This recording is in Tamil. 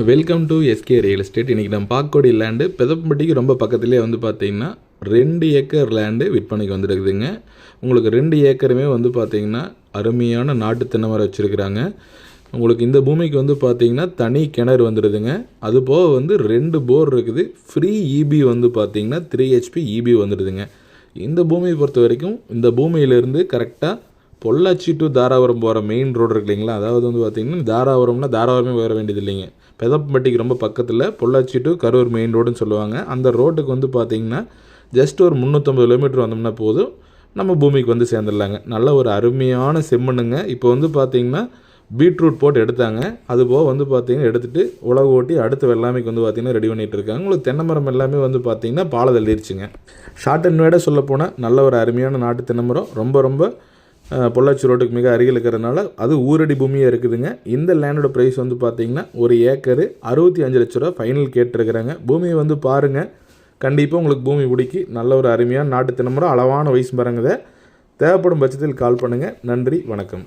Welcome to SK real estate. இன்றைக்கி நம்ம பார்க்கக்கூடிய லேண்டு பெதப்பட்டிக்கு ரொம்ப பக்கத்துலேயே பார்த்திங்கன்னா 2 ஏக்கர் லேண்டு விற்பனைக்கு வந்துருக்குதுங்க. உங்களுக்கு 2 ஏக்கருமே பார்த்திங்கன்னா அருமையான நாட்டு தென்னை மரம் வச்சுருக்குறாங்க. உங்களுக்கு இந்த பூமிக்கு பார்த்திங்கன்னா தனி கிணறு வந்துடுதுங்க. அதுபோக 2 போர் இருக்குது. ஃப்ரீ இபி பார்த்திங்கன்னா 3 HP இபி வந்துடுதுங்க. இந்த பூமியை பொறுத்த வரைக்கும் இந்த பூமியிலேருந்து கரெக்டாக பொள்ளாச்சி டு தாராபுரம் போகிற மெயின் ரோடு இருக்கு இல்லைங்களா, அதாவது பார்த்திங்கன்னா தாராபுரம்னா தாராபுரமே வர வேண்டியது இல்லைங்க. பெதப்பட்டிக்கு ரொம்ப பக்கத்தில் பொள்ளாச்சி டு கரூர் மெயின் ரோடுன்னு சொல்லுவாங்க. அந்த ரோட்டுக்கு பார்த்திங்கன்னா ஜஸ்ட் ஒரு 350 கிலோமீட்டர் வந்தோம்னா போதும், நம்ம பூமிக்கு சேர்ந்துடலாங்க. நல்ல ஒரு அருமையான செம்மண்ணுங்க. இப்போ பார்த்திங்கன்னா பீட்ரூட் போட்டு எடுத்தாங்க. அதுபோக பார்த்திங்கன்னா எடுத்துகிட்டு உழவு ஓட்டி அடுத்த வெள்ளாமைக்கு பார்த்திங்கன்னா ரெடி பண்ணிகிட்டு இருக்காங்க. உங்களுக்கு தென்னை மரம் எல்லாமே பார்த்திங்கன்னா பாலை தள்ளிடுச்சுங்க. ஷார்ட் அண்ட் வேடாக சொல்லப்போனால் நல்ல ஒரு அருமையான நாட்டு தென்னை மரம் ரொம்ப பொள்ளாச்சி ரோட்டுக்கு மிக அருகில் இருக்கிறதுனால அது ஊரடி பூமியாக இருக்குதுங்க. இந்த லேண்டோட ப்ரைஸ் பார்த்திங்கன்னா ஒரு ஏக்கரு 65 லட்ச ரூபா ஃபைனல் கேட்டிருக்கிறாங்க. பூமியை பாருங்கள், கண்டிப்பாக உங்களுக்கு பூமி பிடிக்கி நல்ல ஒரு அருமையான நாட்டு தென்னை மரம் அளவான வயசு மரங்கதை தேவைப்படும் பட்சத்தில் கால் பண்ணுங்கள். நன்றி, வணக்கம்.